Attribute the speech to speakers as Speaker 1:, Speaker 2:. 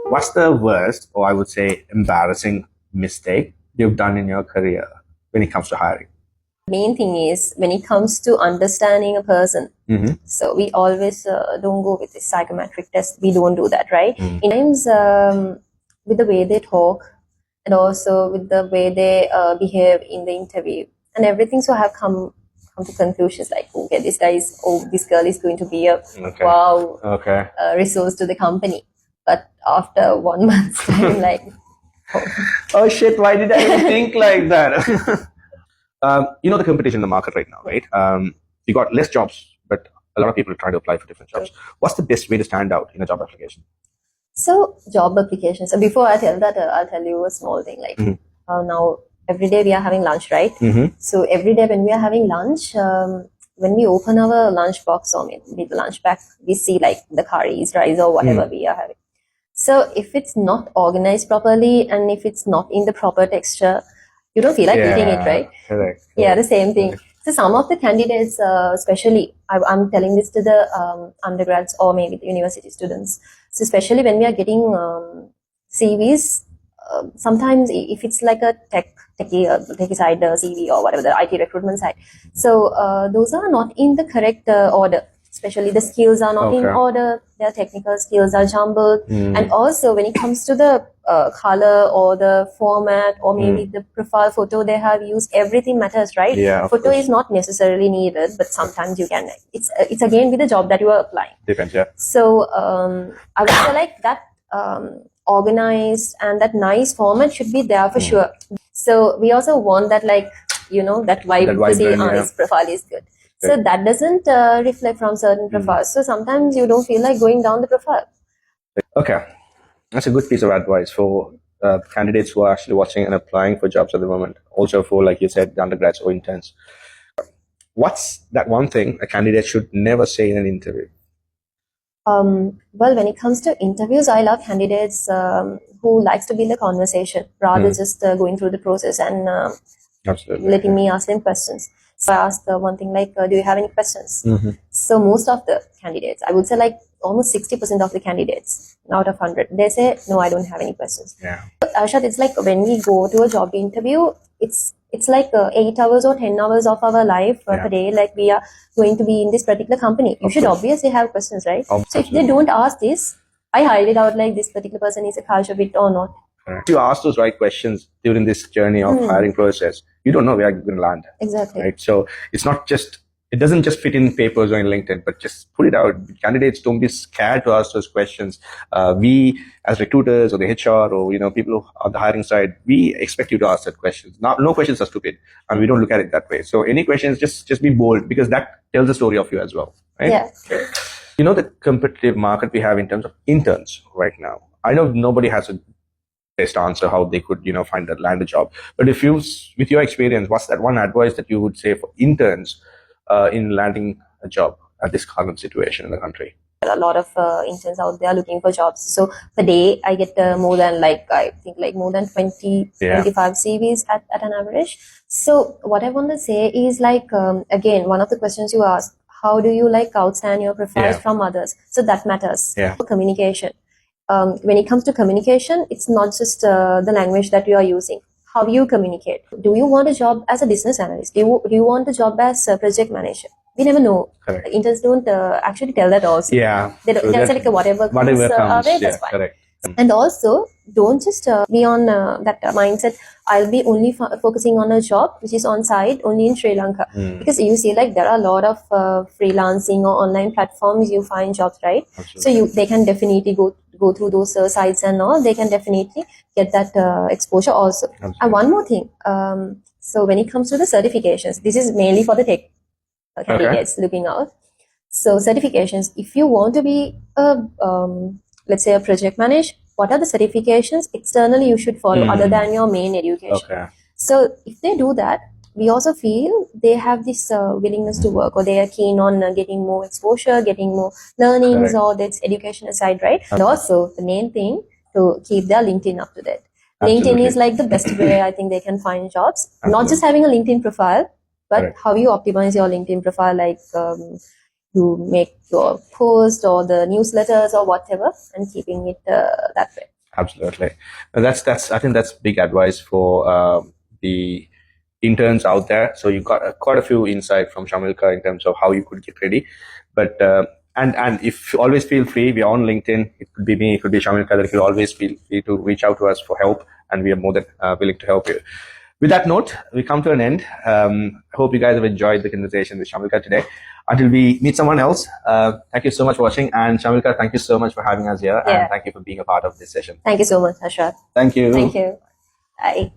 Speaker 1: What's the worst, or I would say embarrassing mistake you've done in your career when it comes to hiring?
Speaker 2: Main thing is when it comes to understanding a person. So we always don't go with the psychometric test. We don't do that, right? In times with the way they talk and also with the way they behave in the interview and everything. So I have come to conclusions like, okay, this girl is going to be a wow resource to the company. But after 1 month's time, like,
Speaker 1: oh shit, why did I even think like that? You know the competition in the market right now, right? You got less jobs, but a lot of people are trying to apply for different jobs. What's the best way to stand out in a job application?
Speaker 2: So job applications. So before I tell that, I'll tell you a small thing. Like now, every day we are having lunch, right? So every day when we are having lunch, when we open our lunch box or maybe the lunch bag, we see like the curries, rice, or whatever we are having. So if it's not organized properly and if it's not in the proper texture, you don't feel like eating it, right?
Speaker 1: Correct.
Speaker 2: Yeah, the same thing. So some of the candidates, especially, I'm telling this to the undergrads or maybe the university students. So especially when we are getting CVs, sometimes if it's like a techie side CV or whatever, the IT recruitment side. So those are not in the correct order. Especially the skills are not in order, their technical skills are jumbled. And also when it comes to the color or the format or maybe the profile photo they have used, everything matters, right?
Speaker 1: Yeah,
Speaker 2: photo is not necessarily needed, but sometimes you can. It's again with the job that you are applying.
Speaker 1: Depends, yeah.
Speaker 2: So I would say like that organized and that nice format should be there for sure. So we also want that like, that vibe to see his profile is good. So that doesn't reflect from certain profiles. So sometimes you don't feel like going down the profile.
Speaker 1: Okay. That's a good piece of advice for candidates who are actually watching and applying for jobs at the moment. Also for, like you said, the undergrads or interns. What's that one thing a candidate should never say in an interview?
Speaker 2: Well, when it comes to interviews, I love candidates who likes to build a conversation rather just going through the process and letting me ask them questions. So I asked one thing like, do you have any questions? So most of the candidates, I would say like almost 60% of the candidates out of 100, they say, no, I don't have any questions.
Speaker 1: Yeah.
Speaker 2: Arshad, it's like when we go to a job interview, it's like 8 hours or 10 hours of our life per day. Like we are going to be in this particular company. You should obviously have questions, right? So if they don't ask this, I highly doubt like this particular person is a culture fit or not.
Speaker 1: If you ask those right questions during this journey of hiring process, you don't know where you're going to land.
Speaker 2: Exactly.
Speaker 1: Right. So it doesn't just fit in papers or in LinkedIn, but just put it out. Candidates, don't be scared to ask those questions. We as recruiters or the HR or, people who are on the hiring side, we expect you to ask that questions. No questions are stupid, and we don't look at it that way. So any questions, just be bold, because that tells the story of you as well. Right?
Speaker 2: Yeah.
Speaker 1: The competitive market we have in terms of interns right now. I know nobody has a best answer how they could land a job, but if you, with your experience, what's that one advice that you would say for interns in landing a job at this current situation in the country?
Speaker 2: A lot of interns out there looking for jobs. So per day I get more than more than 20 25 CVs at an average. So what I want to say is like again, one of the questions you asked, how do you outstand your profiles from others? So that matters. Communication. When it comes to communication, it's not just the language that you are using. How you communicate. Do you want a job as a business analyst? Do you want a job as a project manager? We never know.
Speaker 1: Correct.
Speaker 2: Interns don't actually tell that also.
Speaker 1: Yeah.
Speaker 2: They say like whatever comes our way, that's fine. Correct. And also, don't just be on that mindset, I'll be only focusing on a job which is on site only in Sri Lanka. Because you see like there are a lot of freelancing or online platforms you find jobs, right? Absolutely. So they can definitely go through those sites and all. They can definitely get that exposure also. Absolutely. And one more thing. So when it comes to the certifications, this is mainly for the tech candidates looking out. So certifications, if you want to be a let's say a project manager, what are the certifications externally you should follow other than your main education? So if they do that, we also feel they have this willingness to work, or they are keen on getting more exposure, getting more learnings, or that's education aside, right? And also the main thing, to keep their LinkedIn up to date. LinkedIn is like the best way I think they can find jobs. Not just having a LinkedIn profile, but how you optimize your LinkedIn profile, like you make your post or the newsletters or whatever, and keeping it that way.
Speaker 1: Absolutely. That's I think that's big advice for the interns out there. So you got quite a few insight from Shamilka in terms of how you could get ready. But and if you always feel free, we're on LinkedIn. It could be me, it could be Shamilka. That you always feel free to reach out to us for help, and we are more than willing to help you. With that note, we come to an end. I hope you guys have enjoyed the conversation with Shamilka today. Until we meet someone else, thank you so much for watching. And Shamilka, thank you so much for having us here.
Speaker 2: Yeah.
Speaker 1: And thank you for being a part of this session.
Speaker 2: Thank you so much, Ashraf.
Speaker 1: Thank you.
Speaker 2: Thank you. Bye.